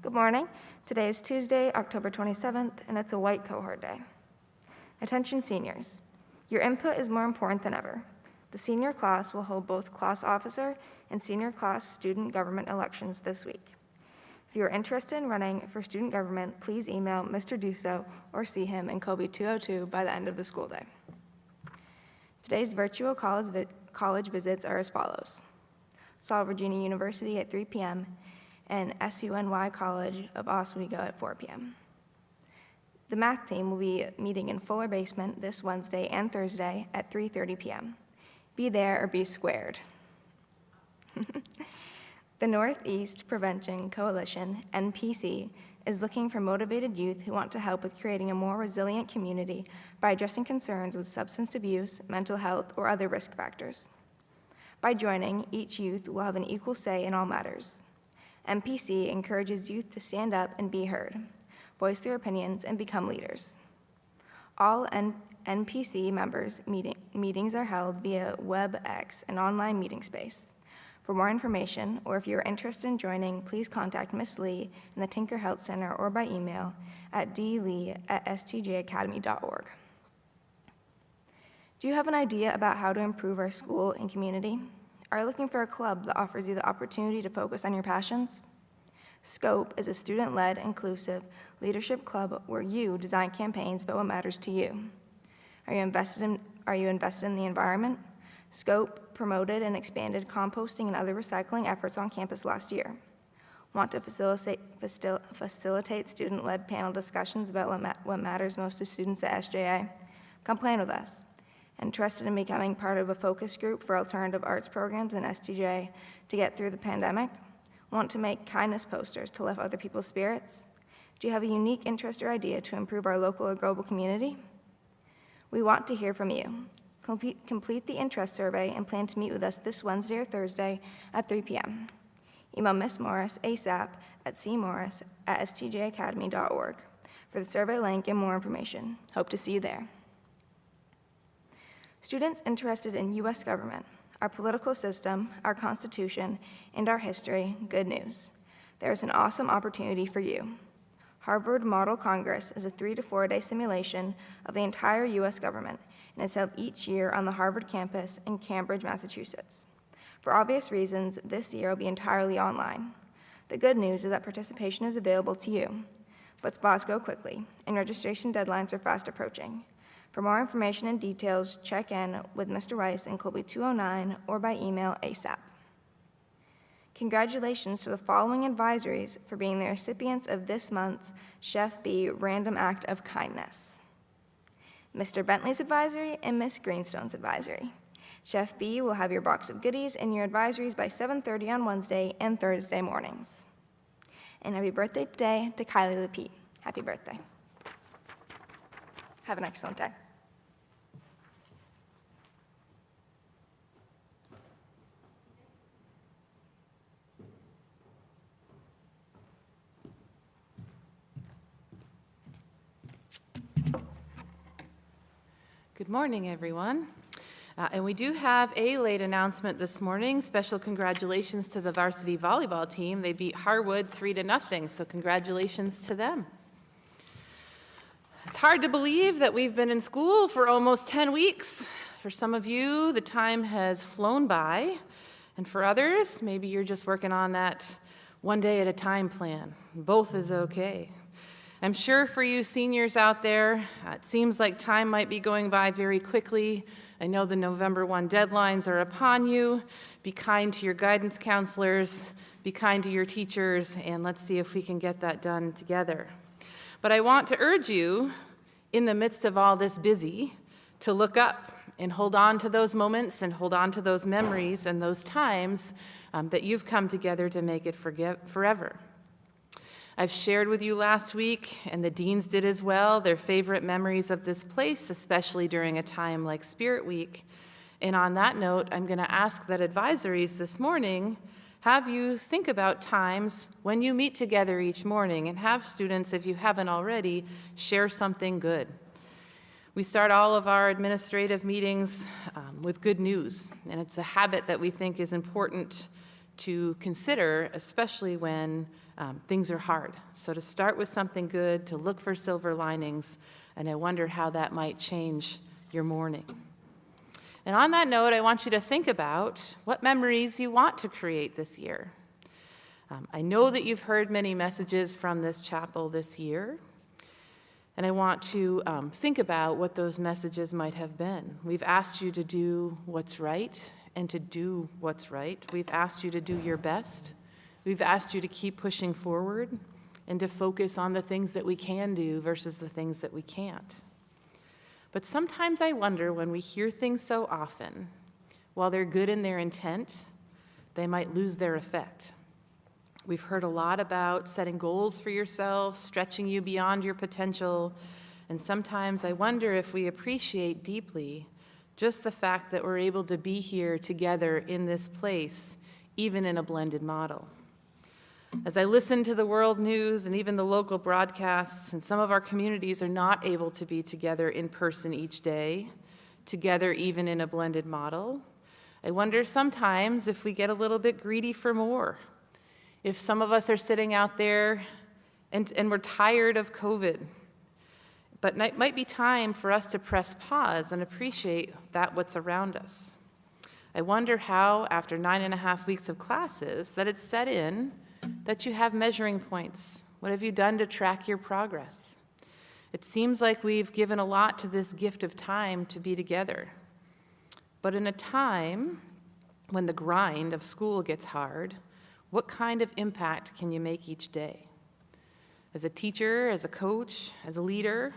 Good morning. Today is Tuesday, October 27th, and it's a white cohort day. Attention seniors. Your input is more important than ever. The senior class will hold both class officer and senior class student government elections this week. If you are interested in running for student government, please email Mr. Duso or see him in Kobe 202 by the end of the school day. Today's virtual college visits are as follows. Saul Virginia University at 3 p.m. and SUNY College of Oswego at 4 p.m. The math team will be meeting in Fuller Basement this Wednesday and Thursday at 3:30 p.m. Be there or be squared. The Northeast Prevention Coalition, NPC, is looking for motivated youth who want to help with creating a more resilient community by addressing concerns with substance abuse, mental health, or other risk factors. By joining, each youth will have an equal say in all matters. NPC encourages youth to stand up and be heard, voice their opinions, and become leaders. All NPC members' meetings are held via WebEx, an online meeting space. For more information, or if you are interested in joining, please contact Ms. Lee in the Tinker Health Center or by email at dlee@stjacademy.org. Do you have an idea about how to improve our school and community? Are you looking for a club that offers you the opportunity to focus on your passions? SCOPE is a student-led, inclusive leadership club where you design campaigns about what matters to you. Are you invested in the environment? SCOPE promoted and expanded composting and other recycling efforts on campus last year. Want to facilitate student-led panel discussions about what matters most to students at SJA? Come plan with us. Interested in becoming part of a focus group for alternative arts programs in STJ to get through the pandemic? Want to make kindness posters to lift other people's spirits? Do you have a unique interest or idea to improve our local or global community? We want to hear from you. Complete the interest survey and plan to meet with us this Wednesday or Thursday at 3 p.m. Email Ms. Morris ASAP at cmorris@stjacademy.org for the survey link and more information. Hope to see you there. Students interested in U.S. government, our political system, our Constitution, and our history, good news. There is an awesome opportunity for you. Harvard Model Congress is a 3 to 4 day simulation of the entire U.S. government and is held each year on the Harvard campus in Cambridge, Massachusetts. For obvious reasons, this year will be entirely online. The good news is that participation is available to you, but spots go quickly, and registration deadlines are fast approaching. For more information and details, check in with Mr. Rice in Colby 209 or by email ASAP. Congratulations to the following advisories for being the recipients of this month's Chef B Random Act of Kindness. Mr. Bentley's advisory and Miss Greenstone's advisory. Chef B will have your box of goodies and your advisories by 7:30 on Wednesday and Thursday mornings. And happy birthday today to Kylie Lapete. Happy birthday. Have an excellent day. Good morning, everyone. And we do have a late announcement this morning. Special congratulations to the varsity volleyball team. They beat Harwood 3-0, so congratulations to them. It's hard to believe that we've been in school for almost 10 weeks. For some of you, the time has flown by, and for others, maybe you're just working on that one day at a time plan. Both is okay. I'm sure for you seniors out there, it seems like time might be going by very quickly. I know the November 1 deadlines are upon you. Be kind to your guidance counselors, be kind to your teachers, and let's see if we can get that done together. But I want to urge you, in the midst of all this busy, to look up and hold on to those moments and hold on to those memories and those times that you've come together to make it forever. I've shared with you last week, and the deans did as well, their favorite memories of this place, especially during a time like Spirit Week. And on that note, I'm going to ask that advisories this morning have you think about times when you meet together each morning, and have students, if you haven't already, share something good. We start all of our administrative meetings with good news, and it's a habit that we think is important to consider, especially when things are hard. So to start with something good, to look for silver linings, and I wonder how that might change your morning. And on that note, I want you to think about what memories you want to create this year. I know that you've heard many messages from this chapel this year, and I want to think about what those messages might have been. We've asked you to do what's right and to do what's right. We've asked you to do your best. We've asked you to keep pushing forward and to focus on the things that we can do versus the things that we can't. But sometimes I wonder, when we hear things so often, while they're good in their intent, they might lose their effect. We've heard a lot about setting goals for yourself, stretching you beyond your potential, and sometimes I wonder if we appreciate deeply just the fact that we're able to be here together in this place, even in a blended model. As I listen to the world news and even the local broadcasts, and some of our communities are not able to be together in person each day, together even in a blended model, I wonder sometimes if we get a little bit greedy for more. If some of us are sitting out there and we're tired of COVID, but it might be time for us to press pause and appreciate that what's around us. I wonder how, after 9.5 weeks of classes, that it's set in that you have measuring points. What have you done to track your progress? It seems like we've given a lot to this gift of time to be together. But in a time when the grind of school gets hard, what kind of impact can you make each day? As a teacher, as a coach, as a leader,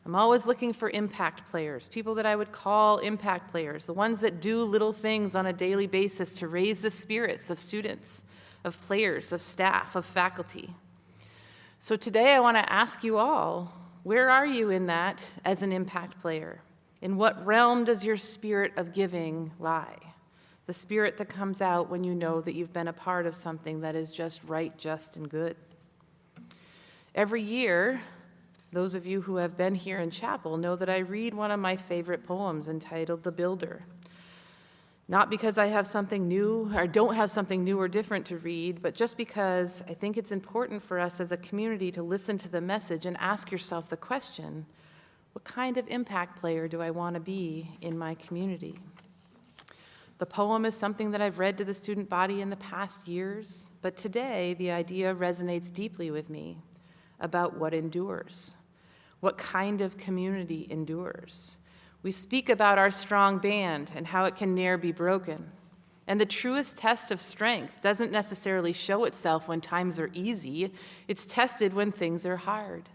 I'm always looking for impact players, people that I would call impact players, the ones that do little things on a daily basis to raise the spirits of students, of players, of staff, of faculty. So today I want to ask you all, where are you in that as an impact player? In what realm does your spirit of giving lie? The spirit that comes out when you know that you've been a part of something that is just right, just, and good. Every year, those of you who have been here in chapel know that I read one of my favorite poems entitled The Builder. Not because I have something new or don't have something new or different to read, but just because I think it's important for us as a community to listen to the message and ask yourself the question, what kind of impact player do I want to be in my community? The poem is something that I've read to the student body in the past years, but today the idea resonates deeply with me about what endures, what kind of community endures. We speak about our strong band and how it can ne'er be broken. And the truest test of strength doesn't necessarily show itself when times are easy. It's tested when things are hard.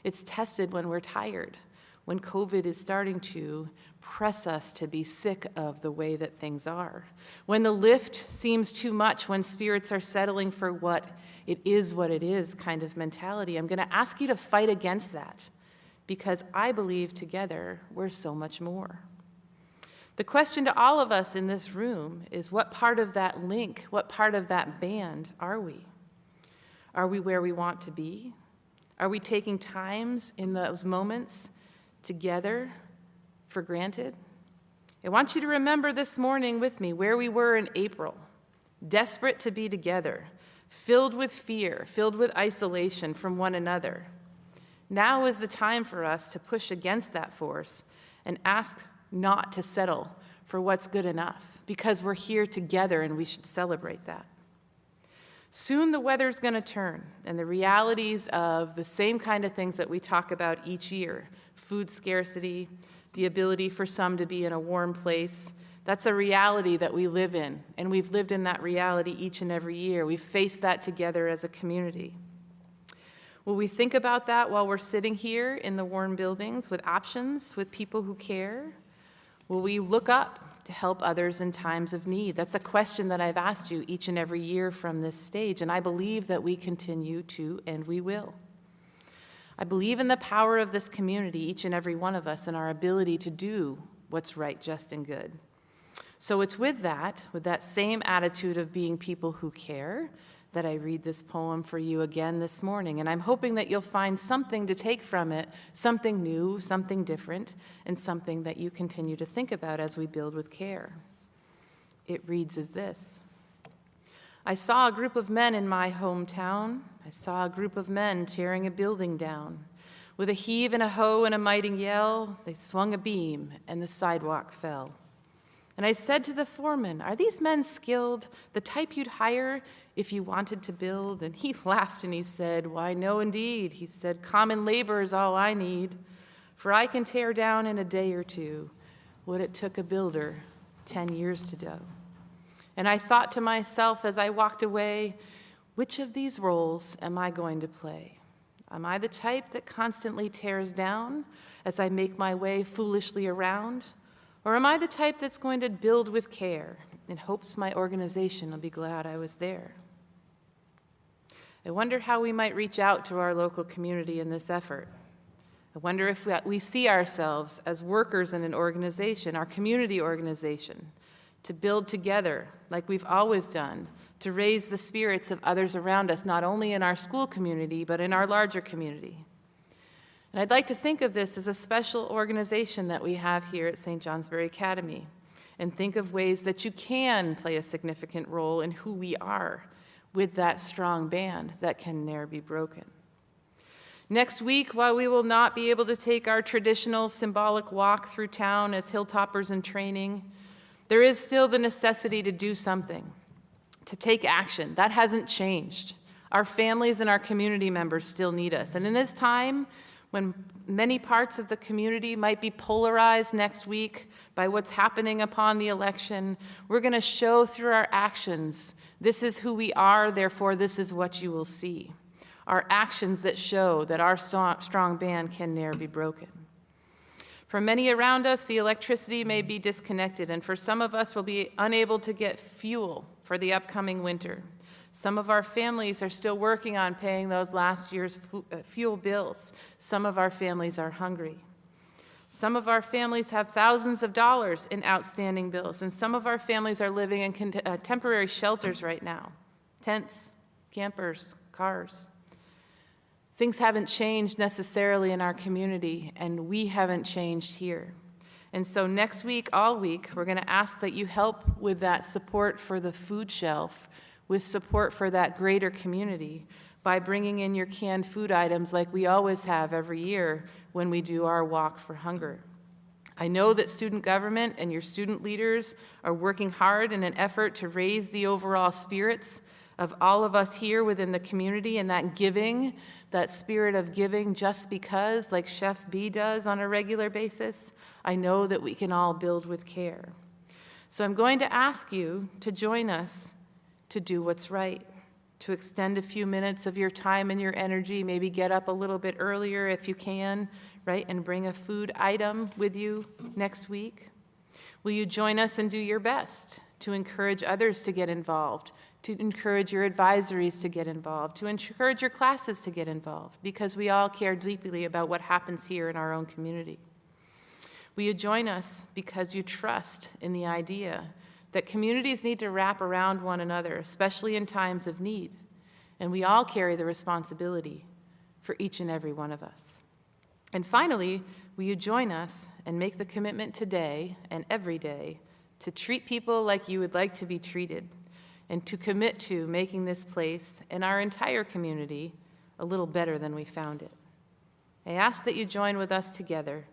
It's tested when we're tired, when COVID is starting to press us to be sick of the way that things are. When the lift seems too much, when spirits are settling for what it is kind of mentality, I'm going to ask you to fight against that, because I believe together we're so much more. The question to all of us in this room is, what part of that link, what part of that band are we? Are we where we want to be? Are we taking times in those moments together for granted? I want you to remember this morning with me where we were in April, desperate to be together, filled with fear, filled with isolation from one another. Now is the time for us to push against that force and ask not to settle for what's good enough, because we're here together and we should celebrate that. Soon the weather's going to turn, and the realities of the same kind of things that we talk about each year, food scarcity, the ability for some to be in a warm place, that's a reality that we live in, and we've lived in that reality each and every year. We've faced that together as a community. Will we think about that while we're sitting here in the warm buildings with options, with people who care? Will we look up to help others in times of need? That's a question that I've asked you each and every year from this stage, and I believe that we continue to, and we will. I believe in the power of this community, each and every one of us, and our ability to do what's right, just, and good. So it's with that same attitude of being people who care, that I read this poem for you again this morning. And I'm hoping that you'll find something to take from it, something new, something different, and something that you continue to think about as we build with care. It reads as this: I saw a group of men in my hometown. I saw a group of men tearing a building down. With a heave and a hoe and a mighty yell, they swung a beam and the sidewalk fell. And I said to the foreman, "Are these men skilled, the type you'd hire if you wanted to build?" And he laughed and he said, "Why, no, indeed." He said, "Common labor is all I need, for I can tear down in a day or two what it took a builder 10 years to do." And I thought to myself as I walked away, which of these roles am I going to play? Am I the type that constantly tears down as I make my way foolishly around? Or am I the type that's going to build with care in hopes my organization will be glad I was there? I wonder how we might reach out to our local community in this effort. I wonder if we see ourselves as workers in an organization, our community organization, to build together like we've always done, to raise the spirits of others around us, not only in our school community, but in our larger community. And I'd like to think of this as a special organization that we have here at St. Johnsbury Academy, and think of ways that you can play a significant role in who we are with that strong band that can ne'er be broken. Next week, while we will not be able to take our traditional symbolic walk through town as hilltoppers in training, there is still the necessity to do something, to take action. That hasn't changed. Our families and our community members still need us. And in this time, when many parts of the community might be polarized next week by what's happening upon the election, we're going to show through our actions, this is who we are, therefore this is what you will see. Our actions that show that our strong band can ne'er be broken. For many around us, the electricity may be disconnected, and for some of us, we'll be unable to get fuel for the upcoming winter. Some of our families are still working on paying those last year's fuel bills. Some of our families are hungry. Some of our families have thousands of dollars in outstanding bills, and some of our families are living in temporary shelters right now. Tents, campers, cars. Things haven't changed necessarily in our community, and we haven't changed here. And so next week, all week, we're going to ask that you help with that support for the food shelf, with support for that greater community, by bringing in your canned food items like we always have every year when we do our Walk for Hunger. I know that student government and your student leaders are working hard in an effort to raise the overall spirits of all of us here within the community, and that giving, that spirit of giving just because, like Chef B does on a regular basis, I know that we can all build with care. So I'm going to ask you to join us to do what's right, to extend a few minutes of your time and your energy, maybe get up a little bit earlier if you can, right, and bring a food item with you next week. Will you join us and do your best to encourage others to get involved, to encourage your advisories to get involved, to encourage your classes to get involved, because we all care deeply about what happens here in our own community. Will you join us because you trust in the idea that communities need to wrap around one another, especially in times of need, and we all carry the responsibility for each and every one of us. And finally, will you join us and make the commitment today and every day to treat people like you would like to be treated, and to commit to making this place and our entire community a little better than we found it. I ask that you join with us together.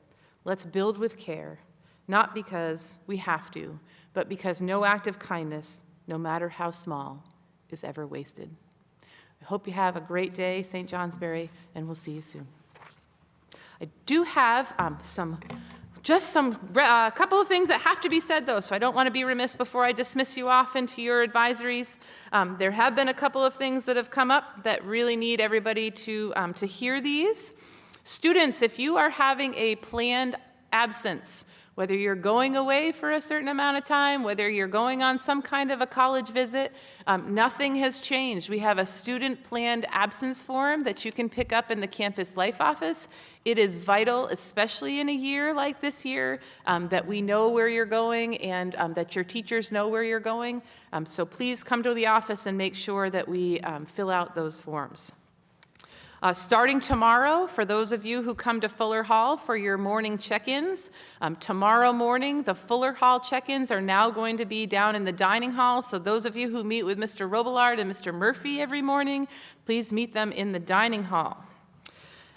Let's build with care, not because we have to, but because no act of kindness, no matter how small, is ever wasted. I hope you have a great day, St. Johnsbury, and we'll see you soon. I do have a couple of things that have to be said, though, so I don't want to be remiss before I dismiss you off into your advisories. There have been a couple of things that have come up that really need everybody to hear these. Students, if you are having a planned absence, whether you're going away for a certain amount of time, whether you're going on some kind of a college visit, nothing has changed. We have a student planned absence form that you can pick up in the campus life office. It is vital, especially in a year like this year, that we know where you're going and that your teachers know where you're going. So please come to the office and make sure that we fill out those forms. Starting tomorrow, for those of you who come to Fuller Hall for your morning check-ins, tomorrow morning, the Fuller Hall check-ins are now going to be down in the dining hall. So those of you who meet with Mr. Robillard and Mr. Murphy every morning, please meet them in the dining hall.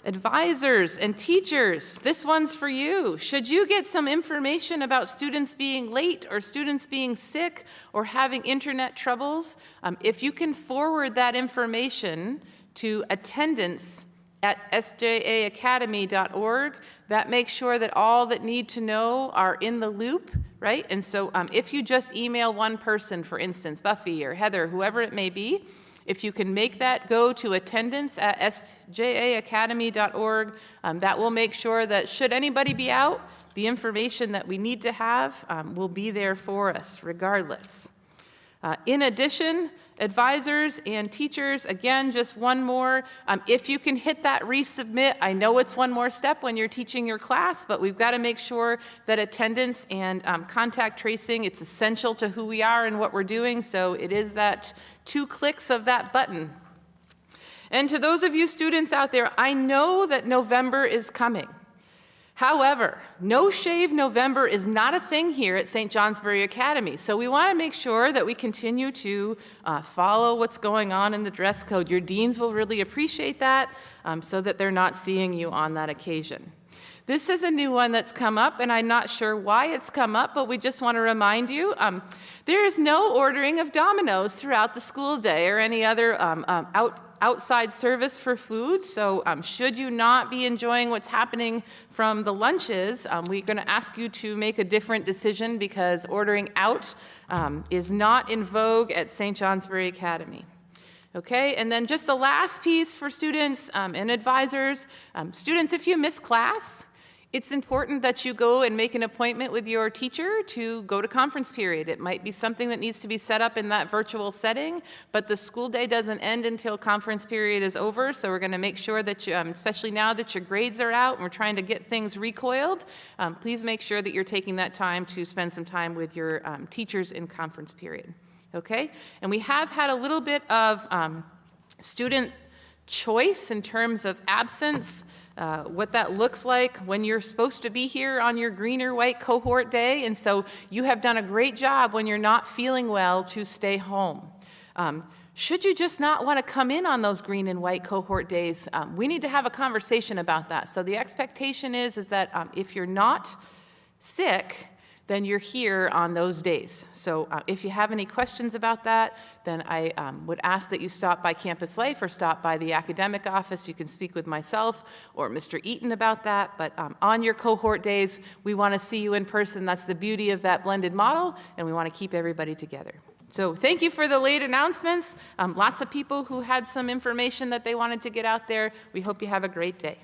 Advisors and teachers, this one's for you. Should you get some information about students being late or students being sick or having internet troubles, if you can forward that information to attendance@sjaacademy.org, that makes sure that all that need to know are in the loop, right? And so if you just email one person, for instance, Buffy or Heather, whoever it may be, if you can make that go to attendance@sjaacademy.org, that will make sure that should anybody be out, the information that we need to have will be there for us regardless. In addition, advisors and teachers, again, just one more. If you can hit that resubmit, I know it's one more step when you're teaching your class, but we've got to make sure that attendance and contact tracing, it's essential to who we are and what we're doing, so it is that 2 clicks of that button. And to those of you students out there, I know that November is coming. However, No Shave November is not a thing here at St. Johnsbury Academy, so we want to make sure that we continue to follow what's going on in the dress code. Your deans will really appreciate that so that they're not seeing you on that occasion. This is a new one that's come up, and I'm not sure why it's come up, but we just want to remind you, there is no ordering of Domino's throughout the school day or any other outside service for food. So should you not be enjoying what's happening from the lunches, we're going to ask you to make a different decision because ordering out is not in vogue at St. Johnsbury Academy. Okay, and then just the last piece for students and advisors. Students, if you miss class, it's important that you go and make an appointment with your teacher to go to conference period. It might be something that needs to be set up in that virtual setting, but the school day doesn't end until conference period is over, so we're going to make sure that you, especially now that your grades are out and we're trying to get things recoiled, please make sure that you're taking that time to spend some time with your teachers in conference period. Okay, and we have had a little bit of student choice in terms of absence, what that looks like when you're supposed to be here on your green or white cohort day, and so you have done a great job when you're not feeling well to stay home. Should you just not want to come in on those green and white cohort days, we need to have a conversation about that. So the expectation is that if you're not sick, then you're here on those days. So if you have any questions about that, then I would ask that you stop by Campus Life or stop by the academic office. You can speak with myself or Mr. Eaton about that, but on your cohort days, we want to see you in person. That's the beauty of that blended model, and we want to keep everybody together. So thank you for the late announcements. Lots of people who had some information that they wanted to get out there. We hope you have a great day.